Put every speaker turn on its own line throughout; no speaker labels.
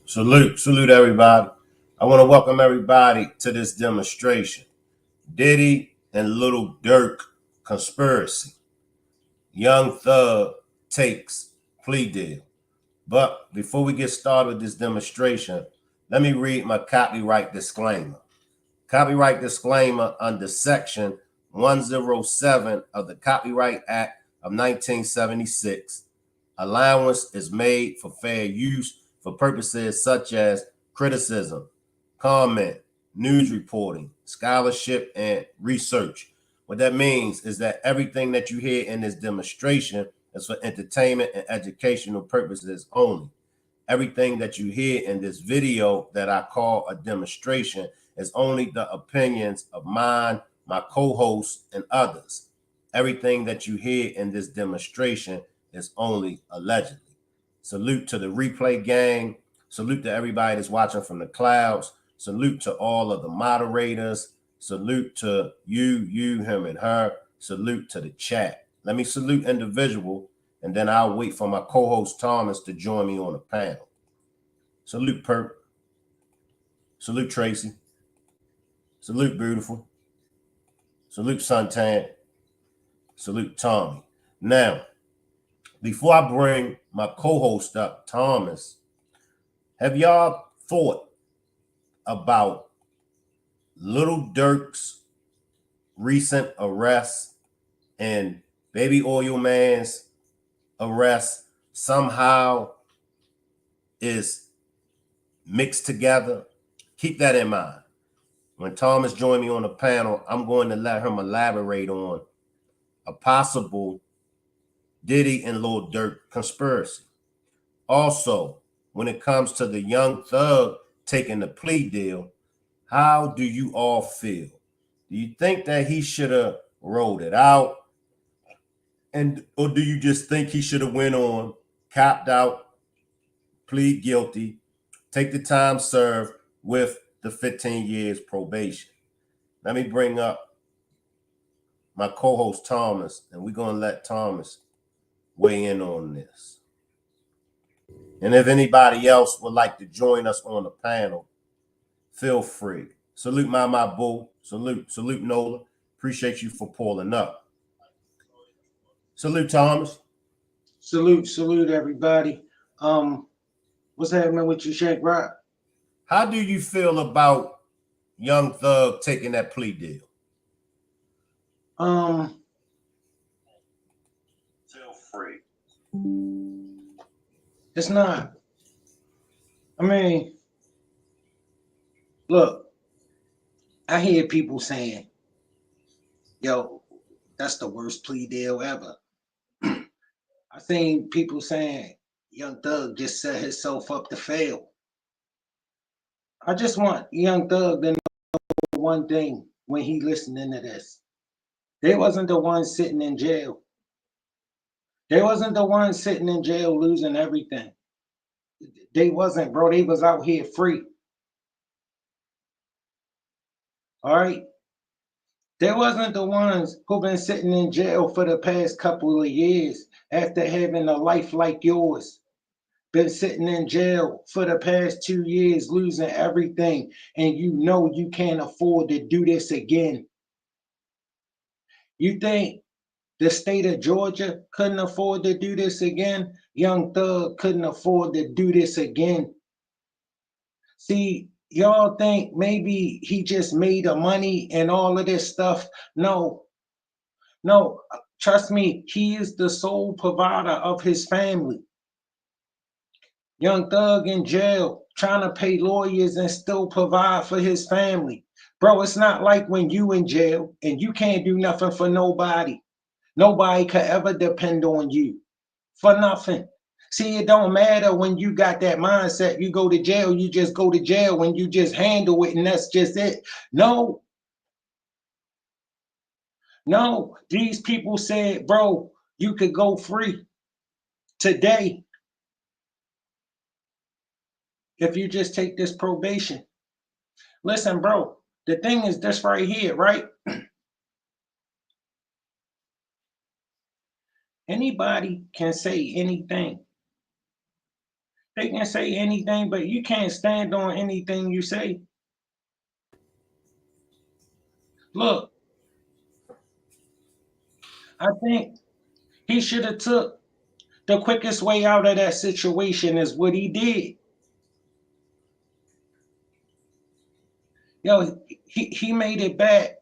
Salute everybody. I want to welcome everybody to this demonstration. Diddy and Little Durk conspiracy. Young Thug takes plea deal. But before we get started with this demonstration, let me read my copyright disclaimer. Copyright disclaimer under Section 107 of the Copyright Act of 1976. Allowance is made for fair use for purposes such as criticism, comment, news reporting, scholarship, and research. What that means is that everything that you hear in this demonstration is for entertainment and educational purposes only. Everything that you hear in this video that I call a demonstration is only the opinions of mine, my co-hosts, and others. Everything that you hear in this demonstration is only allegedly. Salute to the replay gang. Salute to everybody that's watching from the clouds. Salute to all of the moderators. Salute to you, him, and her. Salute to the chat. Let me salute individual, and then I'll wait for my co-host Thomas to join me on the panel. Salute Perk. Salute Tracy. Salute Beautiful. Salute Suntan. Salute Tommy. Now, before I bring my co-host up, Thomas, have y'all thought about Little Durk's recent arrest and Baby Oil Man's arrest somehow is mixed together? Keep that in mind. When Thomas joined me on the panel, I'm going to let him elaborate on a possible Diddy and Lil Durk conspiracy. Also, when it comes to the Young Thug taking the plea deal, how do you all feel? Do you think that he should have rolled it out? Or do you just think he should have went on, copped out, plead guilty, take the time served with the 15 years probation? Let me bring up my co-host Thomas, and we're going to let Thomas weigh in on this. And if anybody else would like to join us on the panel, feel free. Salute my boo. Salute Nola. Appreciate you for pulling up. Salute Thomas.
Salute everybody. What's happening with you, Shaq Rock?
How do you feel about Young Thug taking that plea deal?
Feel free. It's not. I mean, look, I hear people saying, yo, that's the worst plea deal ever. I seen people saying Young Thug just set himself up to fail. I just want Young Thug to know one thing when he listening to this. They wasn't the ones sitting in jail. They wasn't the ones sitting in jail losing everything. They wasn't, bro. They was out here free. All right? They wasn't the ones who been sitting in jail for the past couple of years after having a life like yours. Been sitting in jail for the past 2 years losing everything, and you know you can't afford to do this again. You think the state of Georgia couldn't afford to do this again? Young Thug couldn't afford to do this again. See, y'all think maybe he just made the money and all of this stuff. No, trust me, he is the sole provider of his family. Young Thug in jail, trying to pay lawyers and still provide for his family. Bro, it's not like when you in jail and you can't do nothing for nobody. Nobody could ever depend on you for nothing. See, it don't matter when you got that mindset. You go to jail, you just go to jail when you just handle it and that's just it. No, these people said, bro, you could go free today if you just take this probation. Listen, bro, the thing is this right here, right? Anybody can say anything. They can say anything, but you can't stand on anything you say. Look, I think he should have took the quickest way out of that situation is what he did. Yo, he made it back.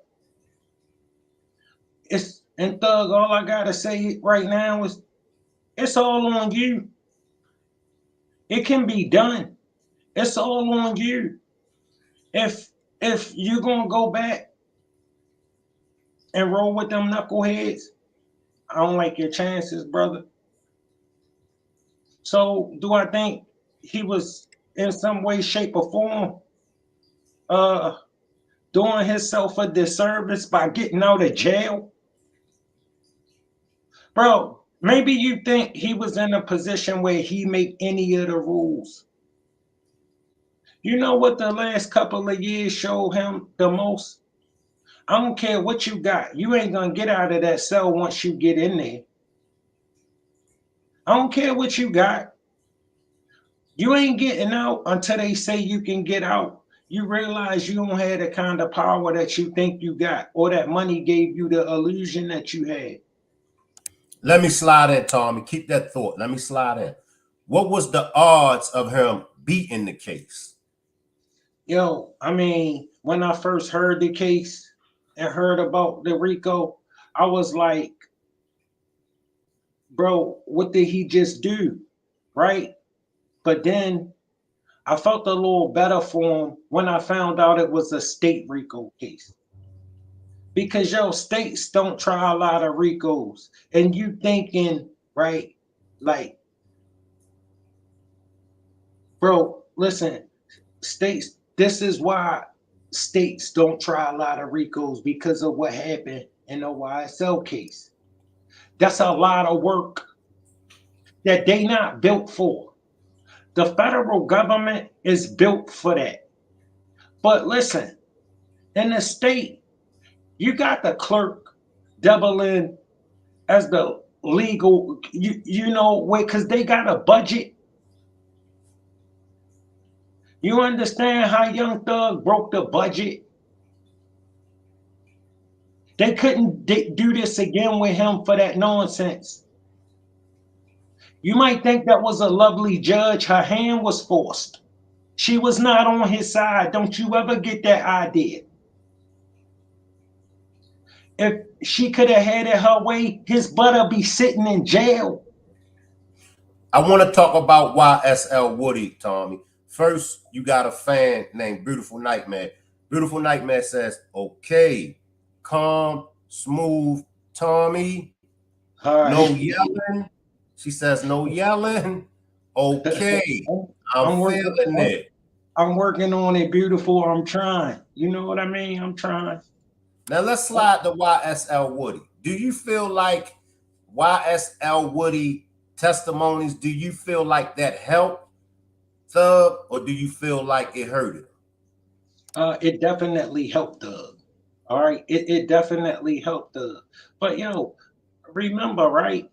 It's and Thug, all I gotta say right now is it's all on you. It can be done. It's all on you. If if you're gonna go back and roll with them knuckleheads, I don't like your chances, brother. So do I think he was in some way, shape, or form uh doing himself a disservice by getting out of jail? Bro, maybe you think he was in a position where he make any of the rules. You know what the last couple of years showed him the most? I don't care what you got. You ain't gonna get out of that cell once you get in there. I don't care what you got. You ain't getting out until they say you can get out. You realize you don't have the kind of power that you think you got, or that money gave you the illusion that you had.
Let me slide in, Tommy. Keep that thought. Let me slide in. What was the odds of him beating the case?
Yo, I mean, when I first heard the case and heard about the Rico, I was like, bro, what did he just do? Right? But then I felt a little better for him when I found out it was a state Rico case. Because yo, states don't try a lot of Ricos. And you thinking, right? Like, bro, listen, states, this is why states don't try a lot of Ricos because of what happened in the YSL case. That's a lot of work that they not built for. The federal government is built for that. But listen, in the state, you got the clerk doubling as the legal, you know, wait, because they got a budget. You understand how Young Thug broke the budget? They couldn't do this again with him for that nonsense. You might think that was a lovely judge. Her hand was forced. She was not on his side. Don't you ever get that idea. If she could have had it her way, his butt'll be sitting in jail.
I want to talk about YSL Woody, Tommy. First, you got a fan named Beautiful Nightmare. Beautiful Nightmare says, okay, calm, smooth, Tommy,
All
no
right.
yelling. She says, no yelling. Okay, I'm
I'm working.
feeling it.
I'm working on it, beautiful. I'm trying. You know what I mean? I'm trying.
Now let's slide to YSL Woody. Do you feel like YSL Woody testimonies, do you feel like that helped Thug, or do you feel like it hurt him?
It definitely helped Doug. All right. It definitely helped Doug. But yo, remember, right?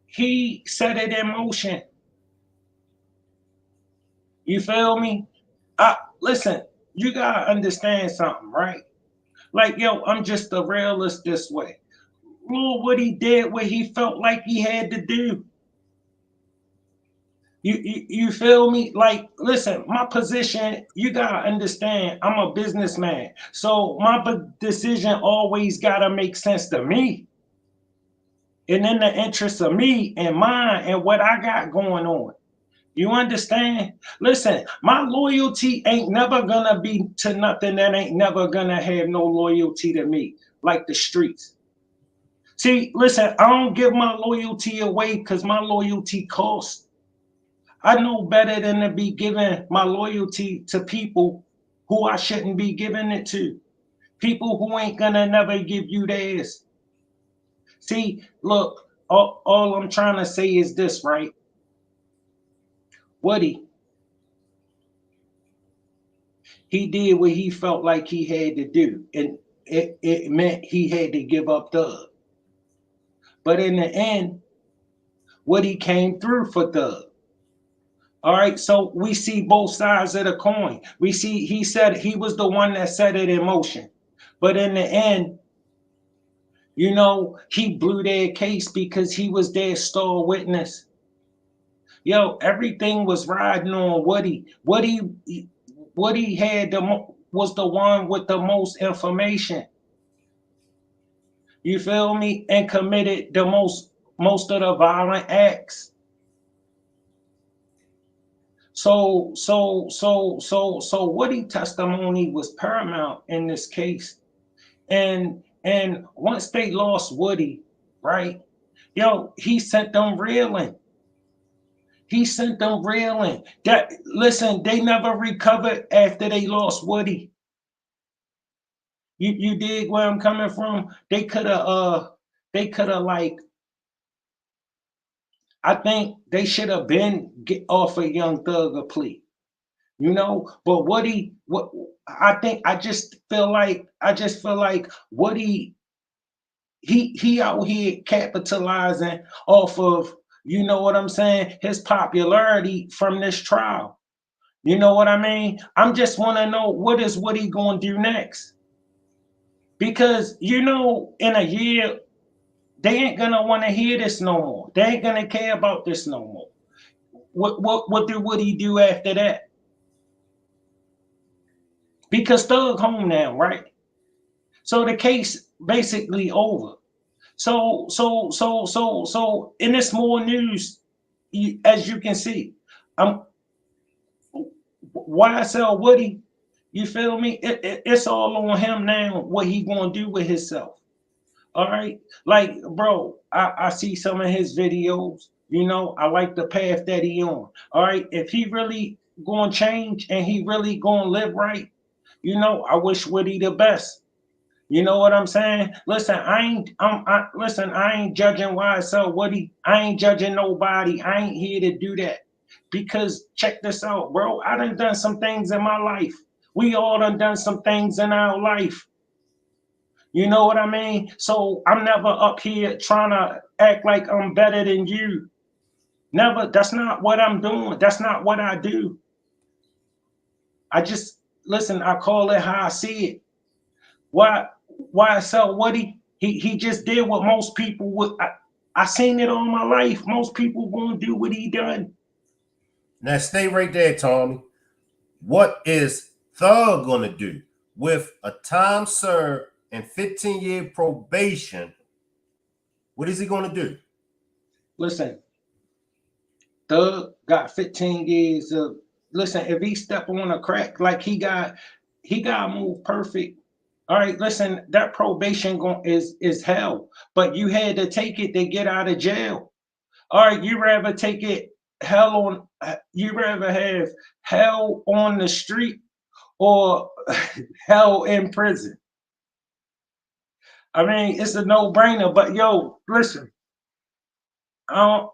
He set it in motion. You feel me? Listen, you gotta understand something, right? Like, yo, I'm just a realist this way. Lord, what he did, what he felt like he had to do. You feel me? Like, listen, my position, you gotta understand, I'm a businessman. So my decision always gotta make sense to me. And in the interest of me and mine and what I got going on. You understand? Listen, my loyalty ain't never gonna be to nothing that ain't never gonna have no loyalty to me, like the streets. See, listen, I don't give my loyalty away because my loyalty costs. I know better than to be giving my loyalty to people who I shouldn't be giving it to. People who ain't gonna never give you theirs. See, look, all I'm trying to say is this, right? Woody, he did what he felt like he had to do. And it meant he had to give up Thug. But in the end, Woody came through for Thug. All right, so we see both sides of the coin. We see he said he was the one that set it in motion. But in the end, he blew their case because he was their star witness. Yo, everything was riding on Woody. Woody was the one with the most information. You feel me? And committed the most of the violent acts. So Woody testimony was paramount in this case. And once they lost Woody, right? Yo, he sent them reeling. He sent them reeling. That listen, they never recovered after they lost Woody. You dig where I'm coming from? They could have like I think they should have been get off a Young Thug a plea. But what I just feel like Woody he out here capitalizing off of, you know what I'm saying, his popularity from this trial. You know what I mean? I'm just want to know, what is Woody going to do next? Because in a year they ain't gonna want to hear this no more. They ain't gonna care about this no more. What would he do after that? Because Thug home now, right? So the case basically over. So in this more news, as you can see, I'm YSL Woody. You feel me? It's all on him now. What he gonna do with himself? All right, like bro, I see some of his videos. I like the path that he on. All right, if he really gonna change and he really gonna live right, I wish Woody the best. You know what I'm saying? Listen, I ain't judging YSL Woody. I ain't judging nobody. I ain't here to do that. Because check this out, bro. I done some things in my life. We all done some things in our life. You know what I mean? So I'm never up here trying to act like I'm better than you. Never. That's not what I'm doing. That's not what I do. I just listen, I call it how I see it. Why sell Woody? He just did what most people would. I seen it all my life. Most people gonna do what he done.
Now stay right there, Tommy. What is Thug gonna do with a time served and 15-year probation? What is he gonna do?
Listen, Thug got 15 years of. Listen, if he step on a crack like he got moved perfect. All right, listen, that probation is hell, but you had to take it to get out of jail. All right, you rather take it you rather have hell on the street or hell in prison. I mean, it's a no-brainer. But yo, listen, I don't,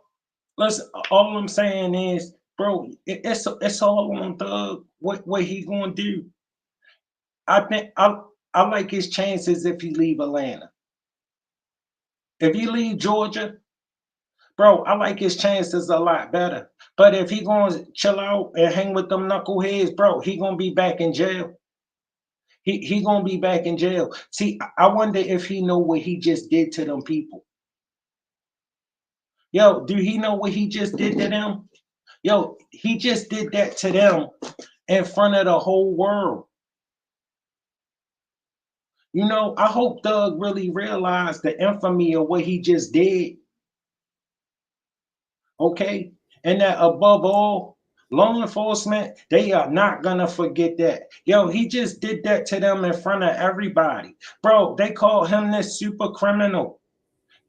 listen. All I'm saying is, bro, it's all on Thug. What he gonna do? I think I like his chances if he leave Atlanta. If he leave Georgia, bro, I like his chances a lot better. But if he gonna chill out and hang with them knuckleheads, bro, he gonna be back in jail. He gonna be back in jail. See, I wonder if he know what he just did to them people. Yo, do he know what he just did to them? Yo, he just did that to them in front of the whole world. I hope Doug really realized the infamy of what he just did. Okay, and that above all, law enforcement, they are not gonna forget that. Yo, he just did that to them in front of everybody. Bro, they called him this super criminal.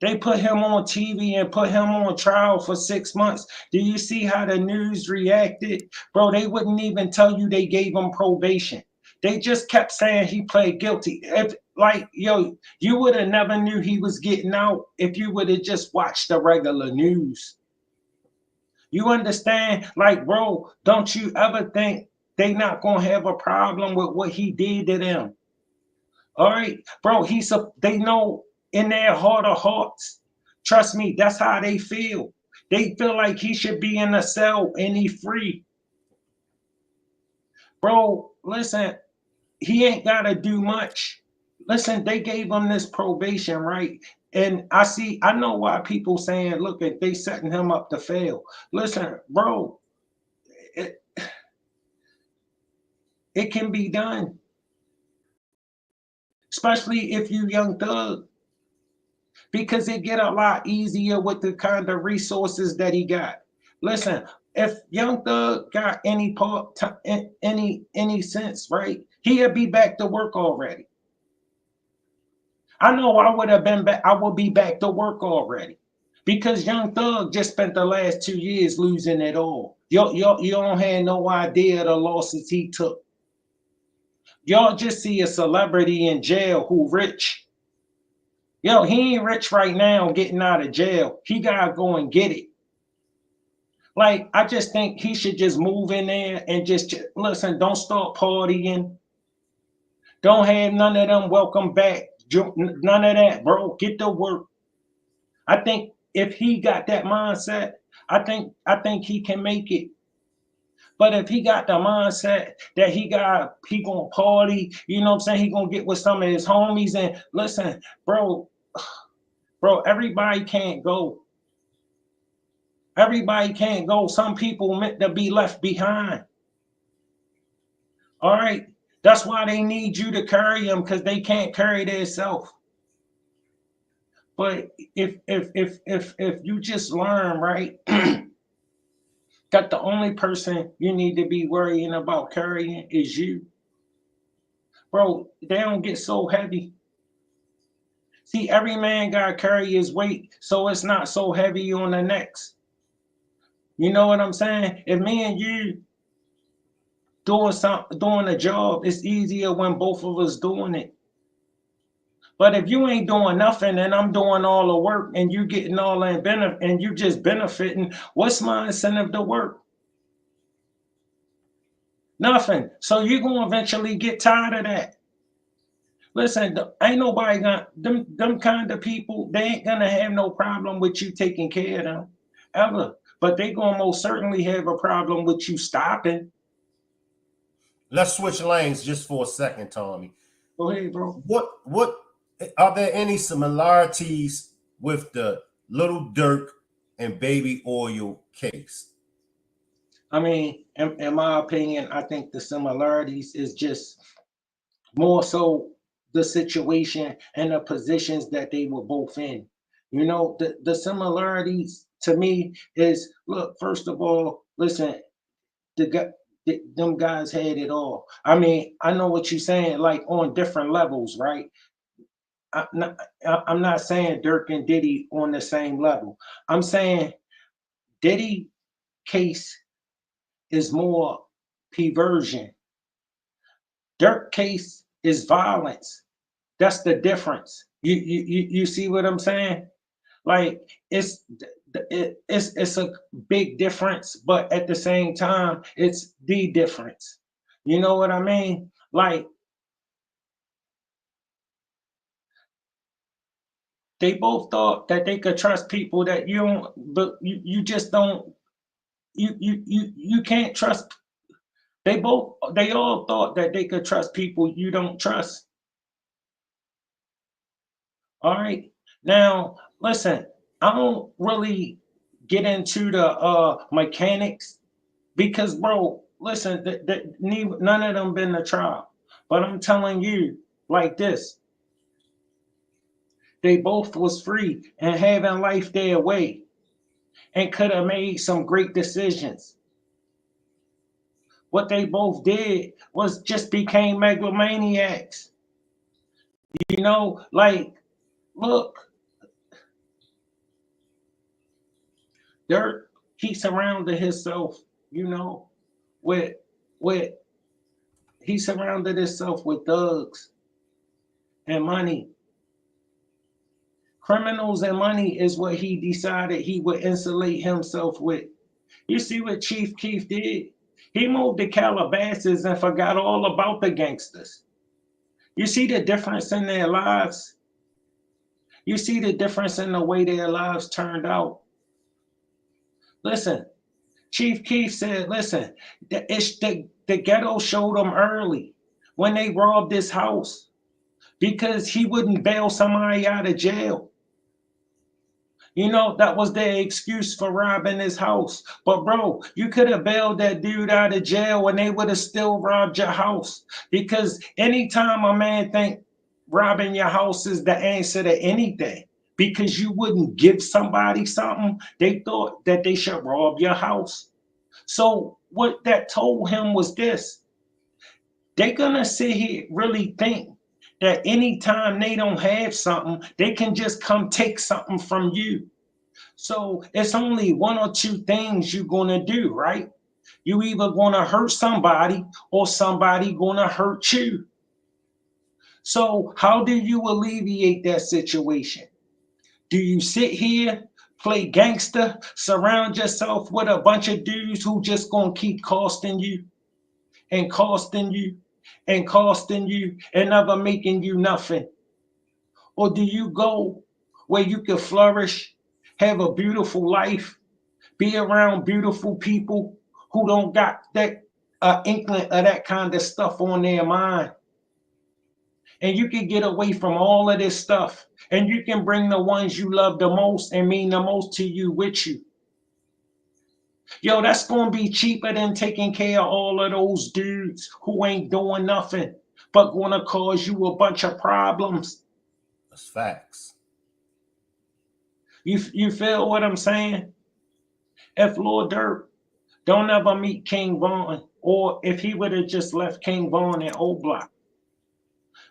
They put him on TV and put him on trial for 6 months. Do you see how the news reacted? Bro, they wouldn't even tell you they gave him probation. They just kept saying he pled guilty. If like, yo, you would have never knew he was getting out if you would have just watched the regular news. You understand? Like, bro, don't you ever think they not gonna have a problem with what he did to them? All right, bro. They know in their heart of hearts, Trust me, that's how they feel. They feel like he should be in a cell and he free. Bro, listen, he ain't got to do much. Listen, they gave him this probation, right? And I know why people saying, look, at they setting him up to fail. Listen, bro, it, it can be done, especially if you young thug, because it get a lot easier with the kind of resources that he got. Listen, if young thug got any part, any sense, right? He'll be back to work already. I know I would have been back. I would be back to work already because Young Thug just spent the last 2 years losing it all. You don't have no idea the losses he took. Y'all just see a celebrity in jail who rich. Yo, he ain't rich right now getting out of jail. He gotta go and get it. Like, I just think he should just move in there and just listen, don't start partying. Don't have none of them welcome back. None of that, bro. Get to work. I think if he got that mindset, I think he can make it. But if he got the mindset that he gonna party, you know what I'm saying? He gonna get with some of his homies and listen, bro, everybody can't go. Everybody can't go. Some people meant to be left behind. All right. That's why they need you to carry them because they can't carry themselves. But if you just learn, right, that the only person you need to be worrying about carrying is you, bro, they don't get so heavy. See, every man gotta carry his weight, so it's not so heavy on the next. You know what I'm saying? If me and you doing a job, it's easier when both of us doing it. But if you ain't doing nothing and I'm doing all the work and you getting all that benefit and you just benefiting, what's my incentive to work? Nothing. So you're gonna eventually get tired of that. Listen, ain't nobody gonna them kind of people, they ain't gonna have no problem with you taking care of them ever. But they gonna most certainly have a problem with you stopping.
Let's switch lanes just for a second, Tommy.
Go ahead, bro.
What are there any similarities with the Little Durk and Baby Oil case?
I mean, in my opinion, I think the similarities is just more so the situation and the positions that they were both in. You know, the similarities to me is look, first of all, listen, the guy them guys had it all. I mean, I know what you're saying, like on different levels, right? I'm not saying Dirk and Diddy on the same level. I'm saying Diddy case is more perversion. Dirk case is violence. That's the difference. You see what I'm saying? Like it's a big difference, but at the same time, it's the difference. You know what I mean? Like they both thought that they could trust people that you don't, but you just don't. You can't trust. They all thought that they could trust people you don't trust. All right. Now, listen, I don't really get into the mechanics because, bro, listen, none of them been to trial. But I'm telling you like this, they both was free and having life their way and could have made some great decisions. What they both did was just became megalomaniacs. You know, like, look, Dirk, he surrounded himself, you know, with with he surrounded himself with thugs and money. Criminals and money is what he decided he would insulate himself with. You see what Chief Keef did? He moved to Calabasas and forgot all about the gangsters. You see the difference in their lives? You see the difference in the way their lives turned out. Listen, Chief Keef said, listen, the ghetto showed them early when they robbed this house because he wouldn't bail somebody out of jail. You know, that was their excuse for robbing his house. But bro, you could have bailed that dude out of jail and they would have still robbed your house. Because anytime a man think robbing your house is the answer to anything, because you wouldn't give somebody something, they thought that they should rob your house. So what that told him was this: they're gonna sit here really think that anytime they don't have something, they can just come take something from you. So it's only one or two things you're gonna do, right? You either gonna hurt somebody or somebody gonna hurt you. So how do you alleviate that situation? Do you sit here, play gangster, surround yourself with a bunch of dudes who just gonna keep costing you and costing you and costing you and never making you nothing? Or do you go where you can flourish, have a beautiful life, be around beautiful people who don't got that inkling of that kind of stuff on their mind? And you can get away from all of this stuff and you can bring the ones you love the most and mean the most to you with you. Yo, that's going to be cheaper than taking care of all of those dudes who ain't doing nothing but going to cause you a bunch of problems.
That's facts.
You feel what I'm saying? If Lord Durk don't ever meet King Von, or if he would have just left King Von in O Block.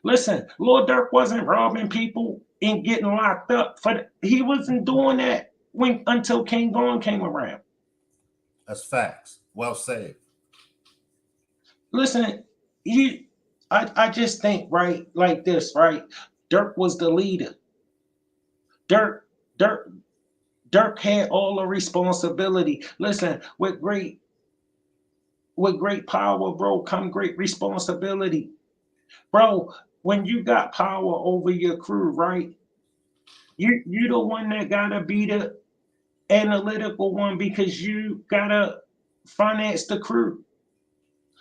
Listen, Lord Durk wasn't robbing people and getting locked up he wasn't doing that until King Von came around.
That's facts. Well said.
Listen, I just think right like this, right? Durk was the leader. Durk, Durk, Durk had all the responsibility. Listen, with great power, bro, come great responsibility. Bro, when you got power over your crew, right? You the one that gotta be the analytical one because you gotta finance the crew.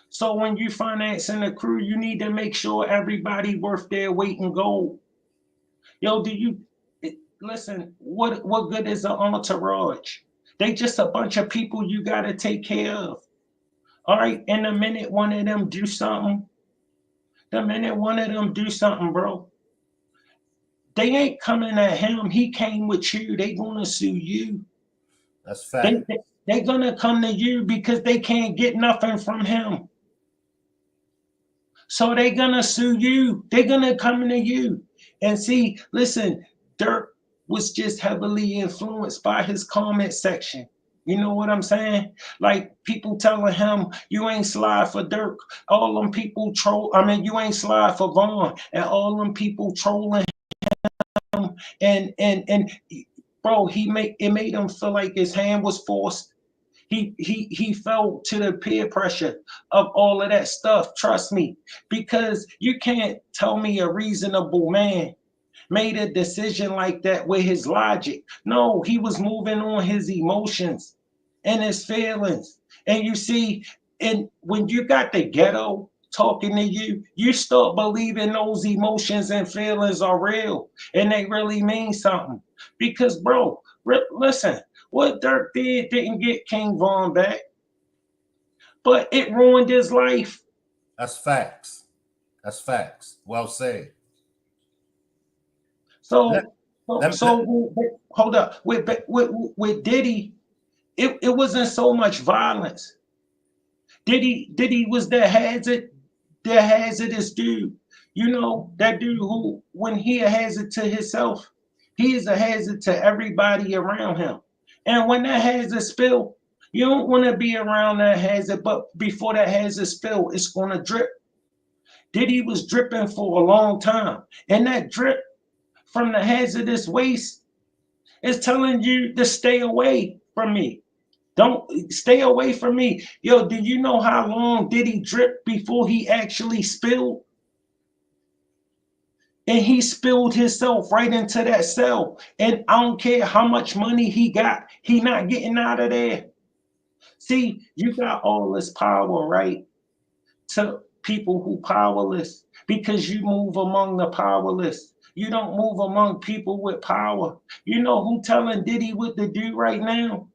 So when you financing the crew, you need to make sure everybody worth their weight in gold. Yo, listen? What good is an entourage? They just a bunch of people you gotta take care of. All right, and the minute one of them do something, bro, they ain't coming at him. He came with you. They gonna sue you.
That's
They,
fact.
they they gonna come to you because they can't get nothing from him. So they gonna sue you. They gonna come to you. And see, listen, Durk was just heavily influenced by his comment section. You know what I'm saying? Like people telling him, you ain't slide for Durk. All them people troll. I mean, you ain't slide for Vaughn. And all them people trolling him. And bro, it made him feel like his hand was forced. He fell to the peer pressure of all of that stuff. Trust me, because you can't tell me a reasonable man made a decision like that with his logic. No, he was moving on his emotions and his feelings. And you see, and when you got the ghetto talking to you, you start believing those emotions and feelings are real and they really mean something. Because, bro, listen, what Durk didn't get King Von back, but it ruined his life.
That's facts. That's facts. Well said. Let,
So,
let, let,
hold up. With Diddy, it wasn't so much violence. Diddy was the hazardous dude. You know, that dude who, when he a hazard to himself, he is a hazard to everybody around him. And when that hazard spill, you don't want to be around that hazard, but before that hazard spill, it's gonna drip. Diddy was dripping for a long time, and that drip from the hazardous waste is telling you to stay away from me. Don't stay away from me. Yo, do you know how long did he drip before he actually spilled? And he spilled himself right into that cell. And I don't care how much money he got, he not getting out of there. See, you got all this power, right? To people who powerless because you move among the powerless. You don't move among people with power. You know who telling Diddy what to do right now?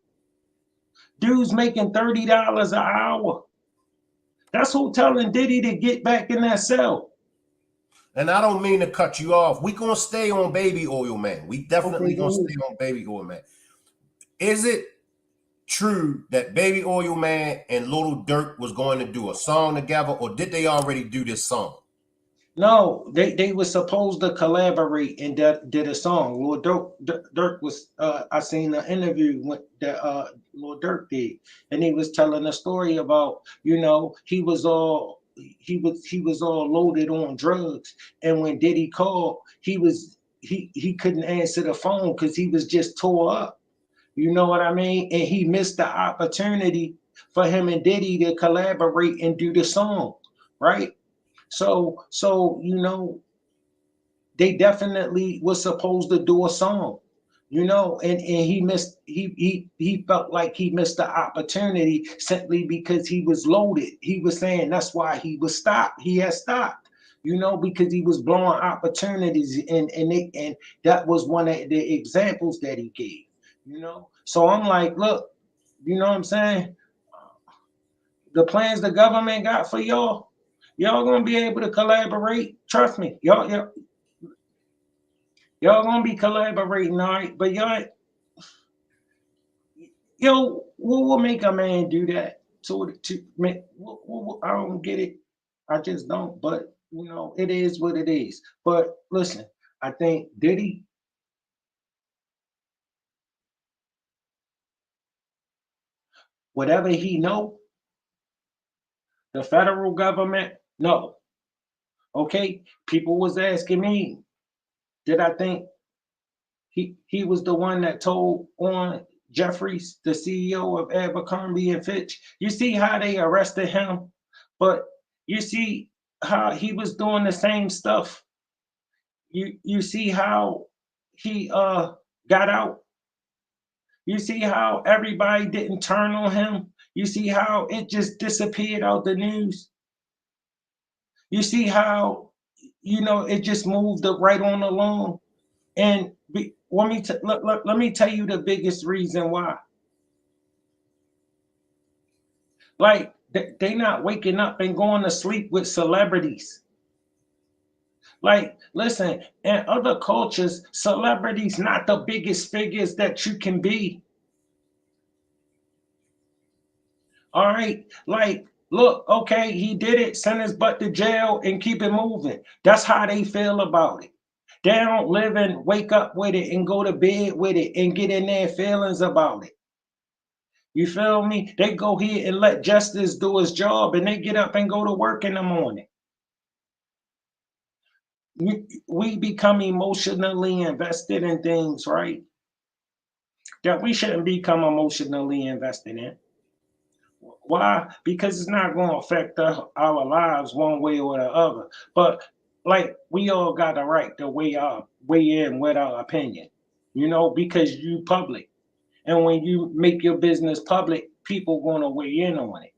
Dude's making $30 an hour. That's who telling Diddy to get back in that cell.
And I don't mean to cut you off. We gonna stay on Baby Oil Man. We
Okay,
definitely
go
gonna
ahead.
stay on Baby Oil Man. Is it true that Baby Oil Man and Little Durk was going to do a song together, or did they already do this song?
No, they were supposed to collaborate and did a song. Lil Durk was I seen the interview that Lil Durk did, and he was telling a story about he was all loaded on drugs, and when Diddy called, he couldn't answer the phone because he was just tore up. You know what I mean? And he missed the opportunity for him and Diddy to collaborate and do the song, right? So they definitely was supposed to do a song, and he missed he felt like he missed the opportunity simply because he was loaded. He was saying that's why he was stopped. He had stopped, because he was blowing opportunities, and that was one of the examples that he gave. So I'm like, look, you know what I'm saying? The plans the government got for y'all gonna be able to collaborate. Trust me, y'all gonna be collaborating, all right? But what will make a man do that? To make, I don't get it. I just don't. But it is what it is. But listen, I think Diddy, whatever he know, the federal government, no. Okay, people was asking me, did I think he was the one that told on Jeffries, the CEO of Abercrombie and Fitch. You see how they arrested him, but you see how he was doing the same stuff. You see how he got out. You see how everybody didn't turn on him. You see how it just disappeared out the news. You see how it just moved up right on along. And let me tell you the biggest reason why. Like they not waking up and going to sleep with celebrities. Like, listen, in other cultures, celebrities not the biggest figures that you can be. All right. Like, look, okay, he did it, send his butt to jail and keep it moving. That's how they feel about it. They don't live and wake up with it and go to bed with it and get in their feelings about it. You feel me? They go here and let justice do its job and they get up and go to work in the morning. We become emotionally invested in things, right? That we shouldn't become emotionally invested in. Why? Because it's not going to affect our lives one way or the other. But like we all got the right to weigh in with our opinion, because you public. And when you make your business public, people gonna weigh in on it,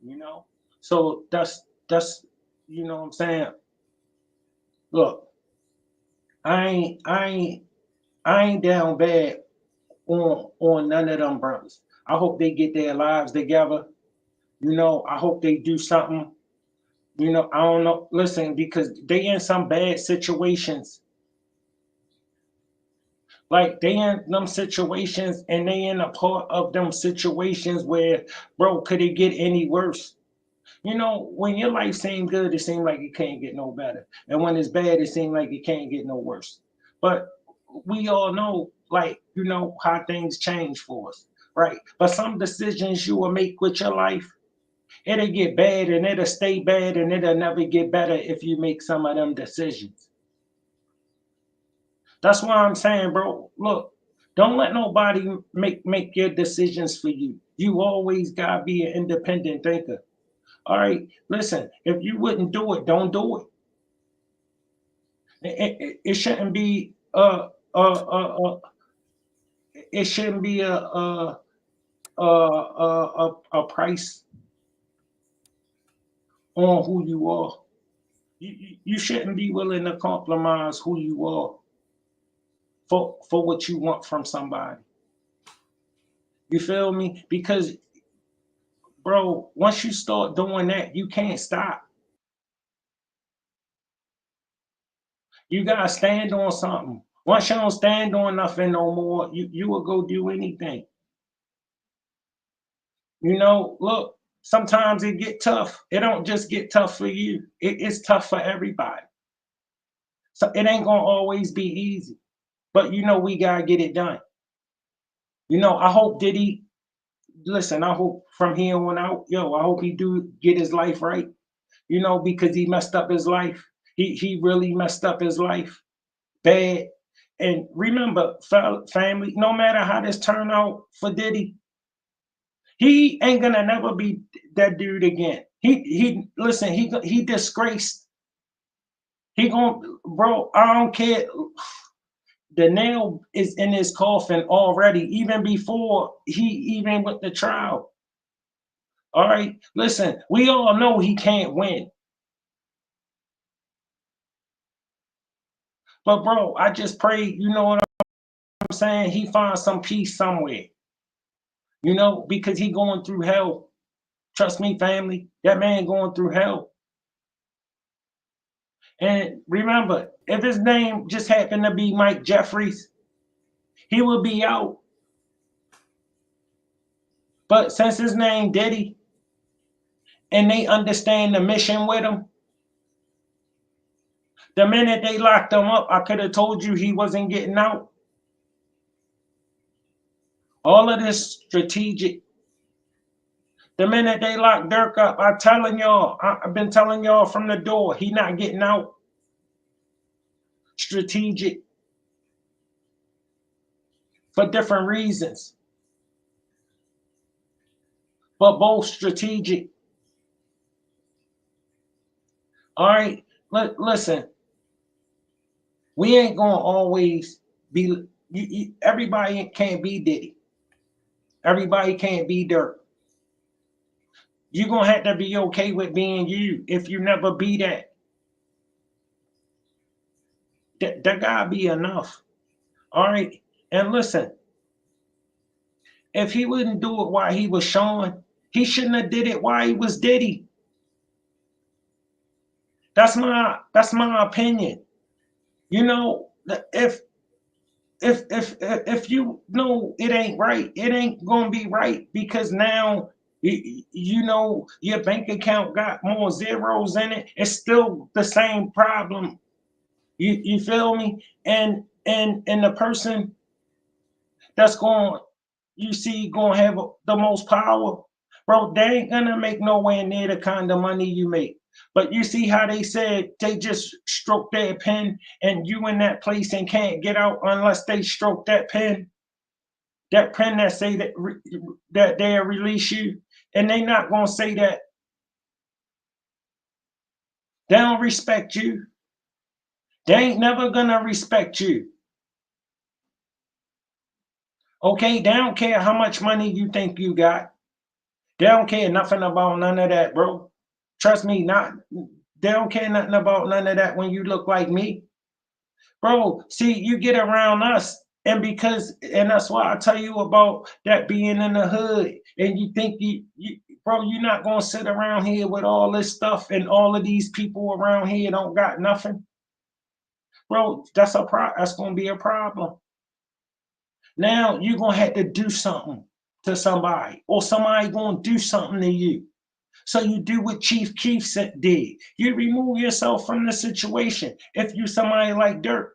you know. So that's what I'm saying. Look, I ain't down bad on none of them brothers. I hope they get their lives together. I hope they do something. I don't know. Listen, because they in some bad situations. Like they in them situations, and they in a part of them situations where, bro, could it get any worse? When your life seems good, it seems like it can't get no better. And when it's bad, it seems like it can't get no worse. But we all know, like, how things change for us, right? But some decisions you will make with your life, it'll get bad and it'll stay bad and it'll never get better if you make some of them decisions. That's why I'm saying, bro, look, don't let nobody make your decisions for you. You always gotta be an independent thinker. All right, listen, if you wouldn't do it, don't do it. It shouldn't be it shouldn't be a price on who you are. You shouldn't be willing to compromise who you are for what you want from somebody. You feel me? Because, bro, once you start doing that, you can't stop. You gotta stand on something. Once you don't stand on nothing no more, you will go do anything. Look, sometimes it get tough. It don't just get tough for you. It's tough for everybody. So it ain't gonna always be easy. But we gotta get it done. I hope Diddy, listen, I hope from here on out, I hope he do get his life right. Because he messed up his life. He really messed up his life bad. And remember, family, no matter how this turn out for Diddy, he ain't gonna never be that dude again. He listen, he disgraced. He gonna bro, I don't care. The nail is in his coffin already, even before he even went to trial. All right, listen, we all know he can't win. But bro, I just pray, you know what I'm saying? He finds some peace somewhere, because he going through hell. Trust me, family, that man going through hell. And remember, if his name just happened to be Mike Jeffries, he would be out. But since his name Diddy, and they understand the mission with him, the minute they locked him up, I could have told you he wasn't getting out. All of this strategic. The minute they locked Durk up, I've been telling y'all from the door, he not getting out. Strategic for different reasons, but both strategic. All right, listen, we ain't gonna always be. Everybody can't be Diddy. Everybody can't be Durk. You're gonna have to be okay with being you. If you never be that, that gotta be enough. All right, and listen, if he wouldn't do it while he was Sean, he shouldn't have did it while he was Diddy. That's my opinion. If you know it ain't right, it ain't gonna be right because now your bank account got more zeros in it. It's still the same problem. You feel me? And the person that's going gonna have the most power, bro, they ain't gonna make nowhere near the kind of money you make. But you see how they said they just stroke their pen and you in that place and can't get out unless they stroke that pen that say that they'll release you. And they not gonna say that. They don't respect you. They ain't never gonna respect you. Okay, they don't care how much money you think you got. They don't care nothing about none of that, bro. Trust me, not they don't care nothing about none of that when you look like me. Bro, see, you get around us, and that's why I tell you about that being in the hood. And you think bro, you're not gonna sit around here with all this stuff and all of these people around here don't got nothing. Bro, that's gonna be a problem. Now you're gonna have to do something to somebody, or somebody gonna do something to you. So you do what Chief Keef did. You remove yourself from the situation. If you somebody like Durk,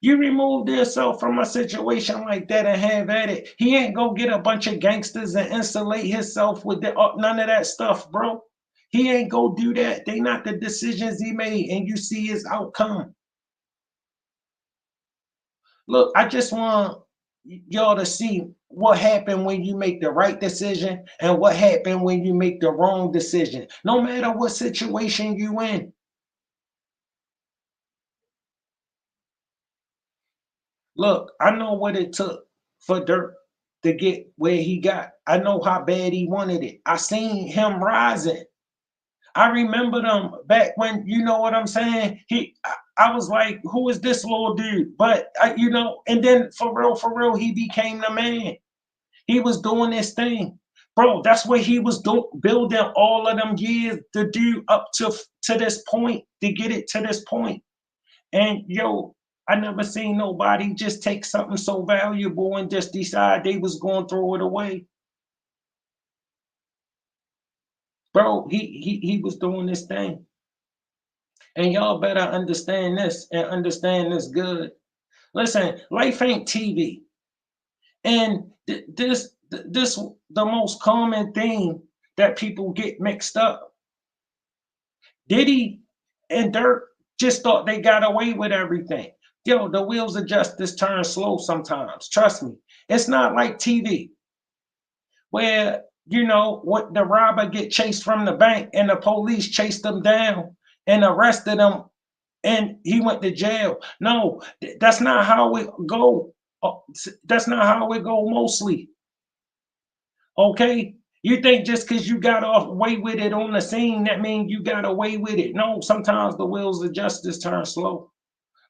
you remove yourself from a situation like that and have at it. He ain't go get a bunch of gangsters and insulate himself with none of that stuff, bro. He ain't go do that. They not the decisions he made, and you see his outcome. Look, I just want y'all to see what happened when you make the right decision and what happened when you make the wrong decision. No matter what situation you in. Look, I know what it took for Durk to get where he got. I know how bad he wanted it. I seen him rising. I remember them back when, you know what I'm saying? I was like, who is this little dude? But and then for real, he became the man. He was doing this thing, bro. That's what he was building all of them years to do up to this point, to get it to this point. And I never seen nobody just take something so valuable and just decide they was going to throw it away. Bro, he was doing this thing. And y'all better understand this and understand this good. Listen, life ain't TV. And this the most common thing that people get mixed up. Diddy and Durk just thought they got away with everything. The wheels of justice turn slow sometimes. Trust me. It's not like TV where what the robber get chased from the bank and the police chased him down and arrested him and he went to jail. No, that's not how it go. That's not how it go mostly. Okay? You think just because you got off away with it on the scene, that means you got away with it. No, sometimes the wheels of justice turn slow.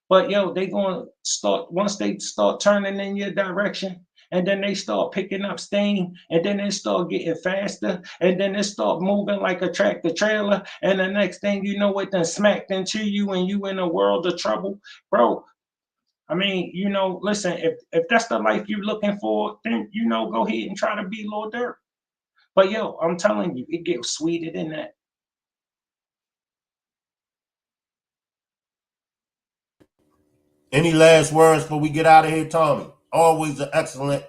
But they gonna start once they start turning in your direction, and then they start picking up steam, and then they start getting faster, and then they start moving like a tractor trailer, and the next thing you know, it done smacked into you, and you in a world of trouble, bro. I mean, listen, if that's the life you're looking for, then go ahead and try to be Lil Durk. But I'm telling you, it gets sweeter than that.
Any last words before we get out of here, Tommy? Always an excellent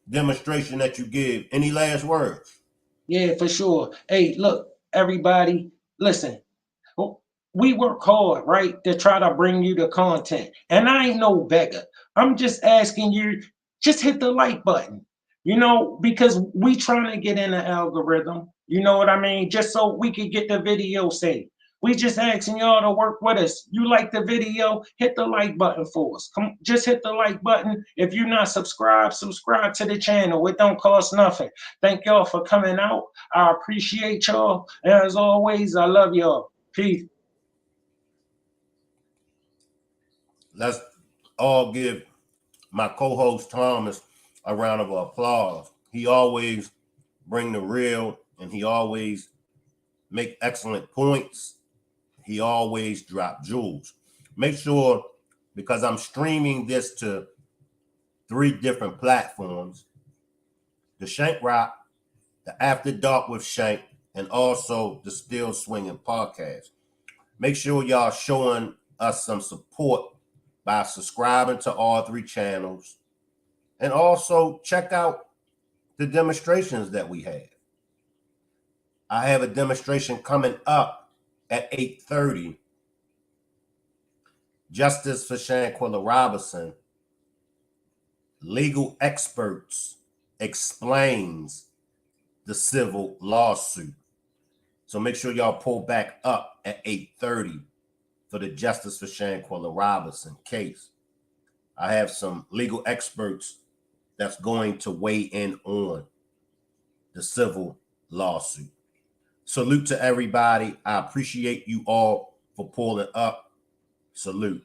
demonstration that you give. Any last words?
Yeah, for sure. Hey, look, everybody, listen. We work hard, right, to try to bring you the content. And I ain't no beggar. I'm just asking you, just hit the like button, because we trying to get in the algorithm. You know what I mean? Just so we can get the video saved. We just asking y'all to work with us. You like the video, hit the like button for us. Come, just hit the like button. If you're not subscribed, subscribe to the channel. It don't cost nothing. Thank y'all for coming out. I appreciate y'all. And as always, I love y'all. Peace.
Let's all give my co-host Thomas a round of applause. He always bring the real, and he always make excellent points. He always drop jewels. Make sure, because I'm streaming this to 3 different platforms, the Shank Rock, the After Dark with Shank, and also the Still Swinging podcast. Make sure y'all showing us some support by subscribing to all 3 channels, and also check out the demonstrations that we have. I have a demonstration coming up at 8:30. Justice for Shanquella Robinson, legal experts explains the civil lawsuit. So make sure y'all pull back up at 8:30 for the Justice for Shanquella Robinson case. I have some legal experts that's going to weigh in on the civil lawsuit. Salute to everybody. I appreciate you all for pulling up. Salute.